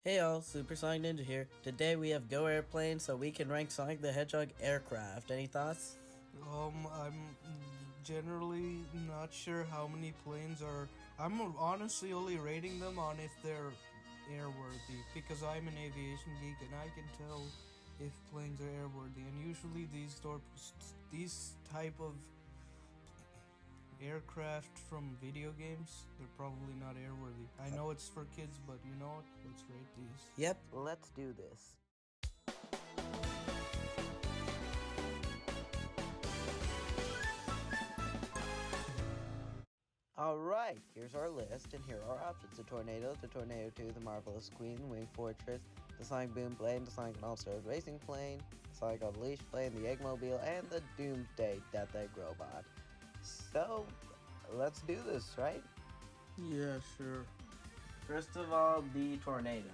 Hey all, Super Sonic Ninja here. Today we have Goairplane so we can rank Sonic the Hedgehog aircraft. Any thoughts? I'm generally not sure how many planes are. I'm honestly only rating them on if they're airworthy because I'm an aviation geek and I can tell if planes are airworthy. And usually these type of aircraft from video games, they're probably not airworthy. I know it's for kids, but you know what? Let's rate these. Yep, let's do this. Alright, here's our list, and here are our options. The Tornado 2, the Marvelous Queen, Wing Fortress, the Sonic Boom Plane, the Sonic and All-Stars Racing Plane, the Sonic Unleashed Plane, the Eggmobile, and the Doomsday Death Egg Robot. So, let's do this, right? Yeah, sure. First of all, the Tornado.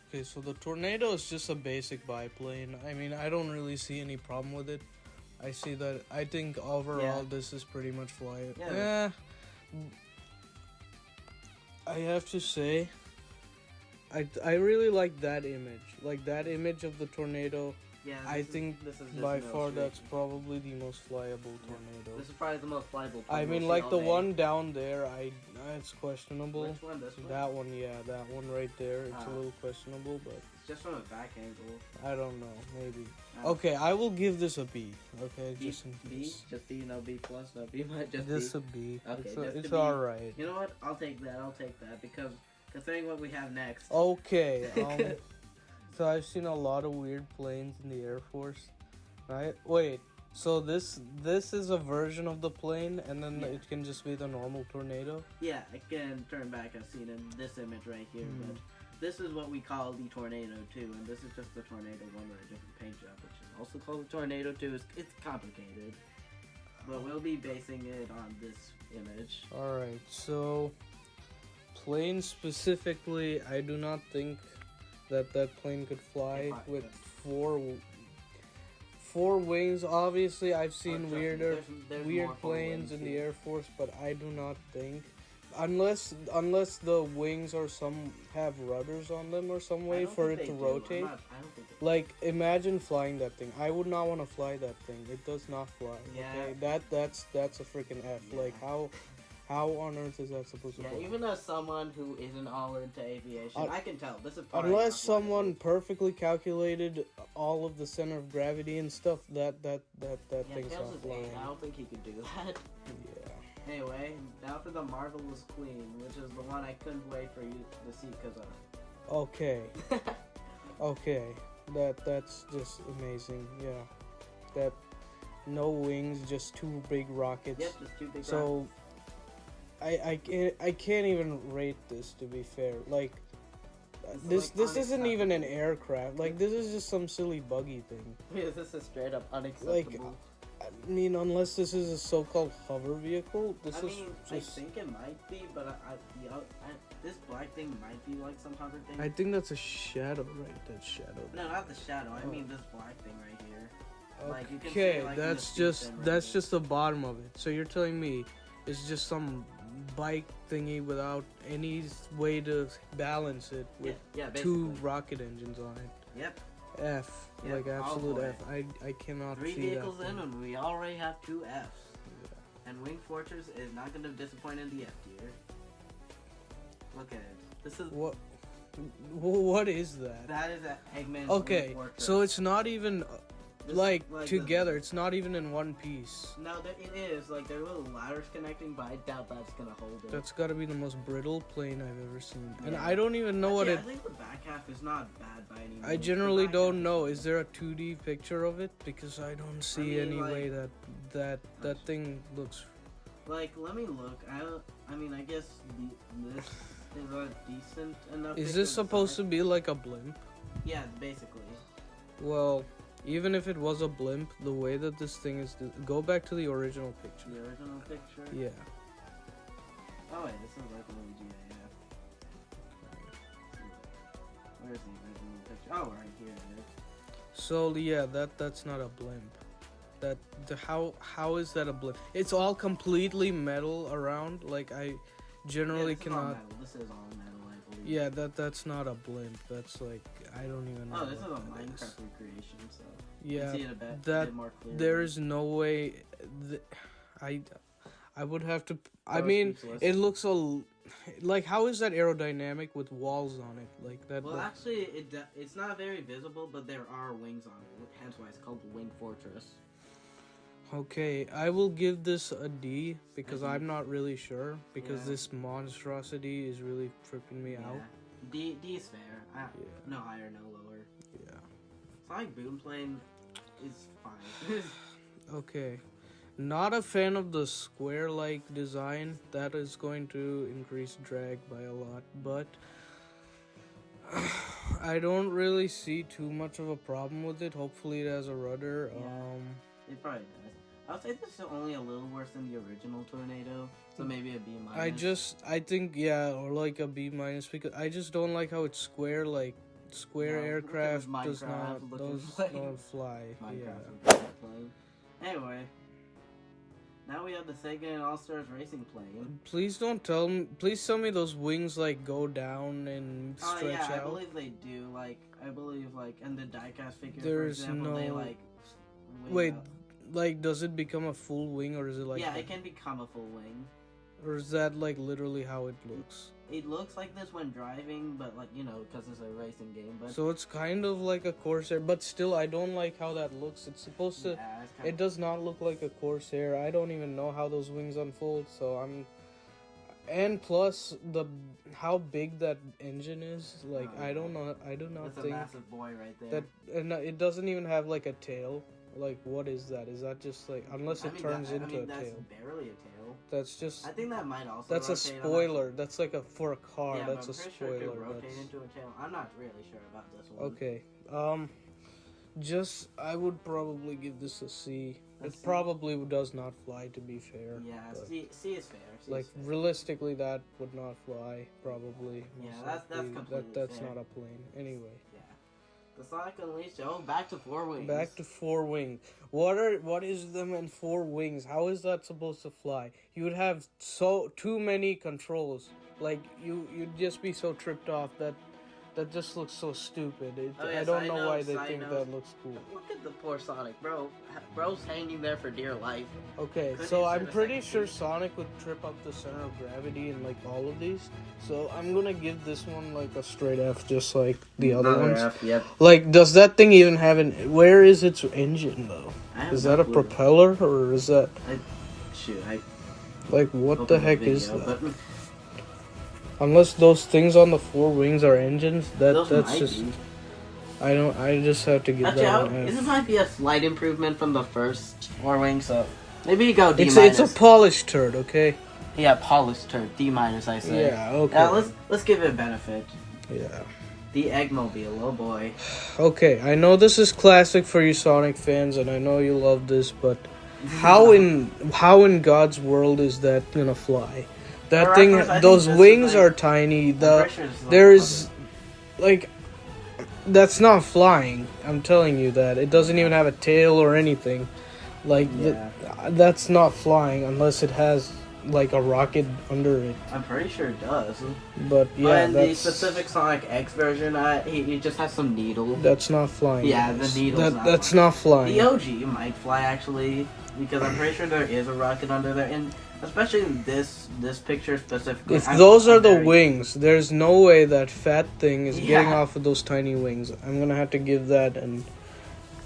Okay, so the Tornado is just a basic biplane. I mean, I don't really see any problem with it. I think overall this is pretty much flyable. Yeah. I have to say, I really like that image. Like that image of the tornado. Yeah, I think this is by far that's probably the most flyable tornado. This is probably the most flyable. I mean, like the one down there, it's questionable. Which one? This one? That one, yeah, that one right there. It's a little questionable, but It's just from a back angle. I don't know, maybe. Okay, I will give this a B. Okay, B, just in B, case. just B, no B plus, no B, just This B. a B. Okay, it's alright. You know what? I'll take that because considering what we have next. Okay. So I've seen a lot of weird planes in the Air Force, right? Wait, so this is a version of the plane, and then it can just be the normal tornado? Yeah, I can turn back. I've seen in this image right here, but this is what we call the Tornado 2, and this is just the Tornado 1 with a different paint job, which is also called the Tornado 2. It's complicated, but we'll be basing it on this image. Alright, so plane specifically, I do not think that plane could fly with four wings. Obviously, I've seen weird planes in the Air Force, but I do not think, unless the wings or have rudders on them or some way for it to rotate. I don't think Like, imagine flying that thing. I would not want to fly that thing. It does not fly. Yeah. Okay, that's a freaking F. Yeah. Like how on earth is that supposed to fly? even as someone who isn't all into aviation, I can tell this is probably unless not someone perfectly calculated all of the center of gravity and stuff, that thing's Tails not is 8. flying. I don't think he could do that. Yeah. Anyway, now for the Marvelous Queen, which is the one I couldn't wait for you to see because of. Okay. Okay. That's just amazing. Yeah. That no wings, just two big rockets. Yep, just two big So I can't even rate this, to be fair. Like this isn't even an aircraft. Like this is just some silly buggy thing. This is straight up Like unacceptable. I mean, unless this is a so-called hover vehicle, I think it might be, but this black thing might be like some hover thing. I think that's a shadow, right? That shadow. No, not the shadow. I mean this black thing right here. Like, you can Okay, see, like, that's this thing right here. just the bottom of it. So you're telling me it's just some bike thingy without any way to balance it with two basically. rocket engines on it. Yep. F, Yep, like absolute all F. I cannot 3 see vehicles that in, thing. and we already have 2 Fs. Yeah. And Wing Fortress is not going to disappoint in the F tier. Look at it. This is What is that? that is an Eggman. Okay, Wing Fortress. so it's not even This like is like together. It's not even in one piece. No, it is like there are little ladders connecting, but I doubt that's gonna hold it. That's got to be the most brittle plane I've ever seen, and Yeah. I don't even know what I it. think the back half is not bad by any means. I generally don't know. Is there a 2D picture of it? Because I don't see any way that thing looks. Like, let me look. I mean, I guess this is a decent enough. Is this supposed to be like a blimp? Yeah, basically. Well, even if it was a blimp, the way that this thing is, go back to the original picture. The original picture. Yeah. Oh wait, this is like a little GIF. Where's the original picture? Oh, right here it is. So yeah, that's not a blimp. How is that a blimp? It's all completely metal around. Like I generally This is all cannot. metal. This is all metal, I believe. Yeah, that's not a blimp. That's like I don't even know. Oh, this is a what that Minecraft is. recreation, so Yeah, you can see it a bit, that more clearly. there is no way. I I would have to. I So mean, speechless. it looks like how is that aerodynamic with walls on it? Like that. Well, actually, it's not very visible, but there are wings on it. Hence why it's called the Wing Fortress. Okay, I will give this a D because A D? I'm not really sure because Yeah. this monstrosity is really tripping me out. D is fair. Yeah. No higher, no lower. Yeah. Sonic Boomplane is fine. Okay. Not a fan of the square-like design. That is going to increase drag by a lot, but I don't really see too much of a problem with it. Hopefully it has a rudder. Yeah. It probably does. I would say this is only a little worse than the original Tornado, so maybe a B minus. I think yeah, or like a B minus because I just don't like how it's square. Like square No, aircraft Minecraft does not looking those plane. don't fly. Minecraft plane. Anyway, now we have the Sega and All Stars Racing plane. Please don't tell me. Please tell me those wings like go down and stretch yeah, out. I believe they do. I believe in the diecast figure, There's for example, they no- wing Wait, up. like does it become a full wing or is it like? Yeah, it can become a full wing. Or is that like literally how it looks? It looks like this when driving, but because it's a racing game. But So it's kind of like a Corsair, but still, I don't like how that looks. It's supposed to. yeah, it's It does not look like a Corsair. I don't even know how those wings unfold. So I'm. And plus how big that engine is. Like Oh, I don't know. I do not That's a think massive boy right there. that. And it doesn't even have like a tail. Like what is that? Is that just like unless it turns into a that's tail? barely a tail. That's just. I think that might also. That's a rotate. spoiler. That's like a for a car. Yeah, That's but a I'm pretty sure it spoiler. could rotate That's into a tail. I'm not really sure about this one. okay. Just I would probably give this a C. A It C? probably does not fly. To be fair. Yeah, but, C is fair. C like is fair. realistically, that would not fly. Probably. Yeah, most that's likely. completely That's fair. not a plane. Anyway. Yeah. The Sonic Unleashed. Oh, back to four wings. Back to four wings. What is them and four wings? How is that supposed to fly? You would have too many controls. Like you'd just be so tripped off that just looks so stupid. I don't know why they think that looks cool. Look at the poor Sonic, bro. Bro's hanging there for dear life. Okay, Couldn't so you I'm set a pretty second sure seat? Sonic would trip up the center of gravity in like all of these. So I'm gonna give this one like a straight F, just like the other ones. F, yep. Like, does that thing even have where is its engine though? I have Is no that a clue. propeller or is that Shoot, like what opened the heck is video, that? but Unless those things on the four wings are engines, those that's might just be. I just have to give Actually, that an this F. might be a slight improvement from the first four wings, so maybe you go D It's minus. a polished turd, okay? Yeah, polished turd. D minus, I say. Yeah, okay. Now let's give it a benefit. Yeah. The Eggmobile, oh boy. Okay, I know this is classic for you Sonic fans, and I know you love this, but how in God's world is that gonna fly? That For thing, reference, I think those this is wings like- are tiny. I'm pretty sure this is like There's like that's not flying. I'm telling you that it doesn't even have a tail or anything. Like Yeah. that's not flying unless it has like a rocket under it. I'm pretty sure it does. But yeah, But in the that's specific Sonic X version, he just has some needle. that's not flying. Yeah, the guys. needle's not That's flying. not flying. The OG might fly actually, because I'm pretty sure there is a rocket under there, and especially in this picture specifically. If those are I'm the very- wings, there's no way that fat thing is getting Yeah. off of those tiny wings. I'm gonna have to give that an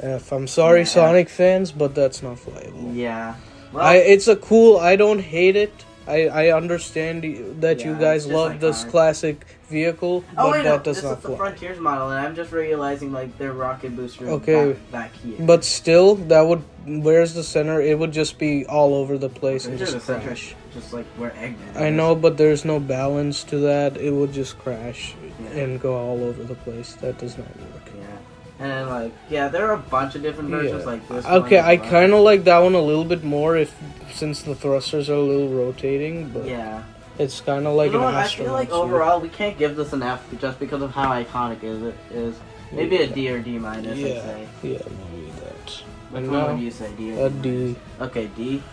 F. I'm sorry, Yeah. Sonic fans, but that's not flyable. Yeah. Well, It's a cool. I don't hate it. I understand that you Yeah, guys it's just love this iconic. classic vehicle, oh but wait, no, that does this not is the fly. Frontiers model, and I'm just realizing like their rocket booster is Okay. back here. But still, that would. Where's the center? It would just be all over the place and Pretty sure just the center crash. is just like where Eggman I is. know, but there's no balance to that. It would just crash Yeah. and go all over the place. That does not work. Yeah. And then there are a bunch of different versions Yeah. like this. Okay, one I as well. kind of like that one a little bit more since the thrusters are a little rotating, but Yeah. it's kind of like You know an what? I feel like astronaut suit. overall we can't give this an F just because of how iconic it is. Maybe a D or D minus, I'd Yeah, say. yeah, maybe that. Which And one now, would you say, D or a D. Okay, D.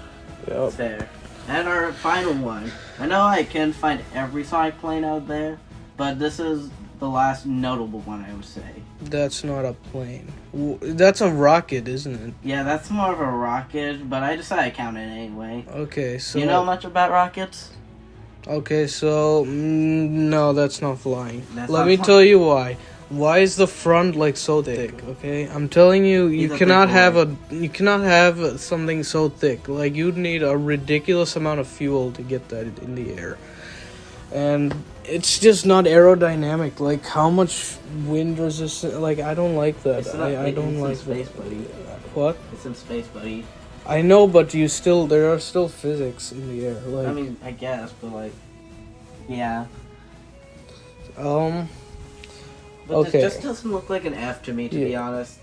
Yep. Fair. And our final one. I know I can find every Sonic plane out there, but this is the last notable one, I would say. That's not a plane. That's a rocket, isn't it? Yeah, that's more of a rocket, but I decided I count it anyway. Okay, so... You know much about rockets? Okay, so... no, that's not flying. That's Let not me flying. tell you why. Why is the front, like, so thick, okay? I'm telling you, you He's a cannot big have boy. you cannot have something so thick. Like, you'd need a ridiculous amount of fuel to get that in the air. And it's just not aerodynamic. Like, how much wind resistance... Like, I don't like that. I don't like It's in space, that. buddy. What? It's in space, buddy. I know, but there are still physics in the air. Like, I mean, I guess, but like, yeah. But Okay. this just doesn't look like an F to me, to be honest.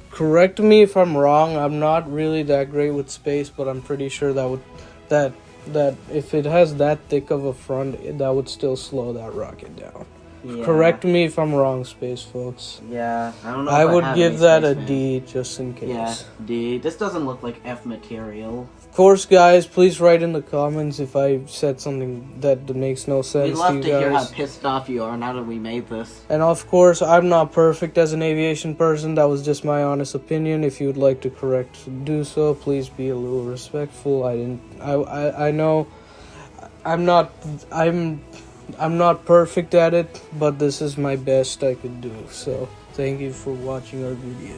Correct me if I'm wrong. I'm not really that great with space, but I'm pretty sure that if it has that thick of a front, that would still slow that rocket down. Yeah. Correct me if I'm wrong, space folks. Yeah, I don't know. I if would have give any that a space D just in case. fans. Yeah, D. This doesn't look like F material. Of course, guys, please write in the comments if I said something that makes no sense We'd love to to you hear how guys. pissed off you are now that we made this. And of course, I'm not perfect as an aviation person. That was just my honest opinion. If you'd like to do so, please be a little respectful. I know I'm not perfect at it, but this is my best I could do. So, thank you for watching our video.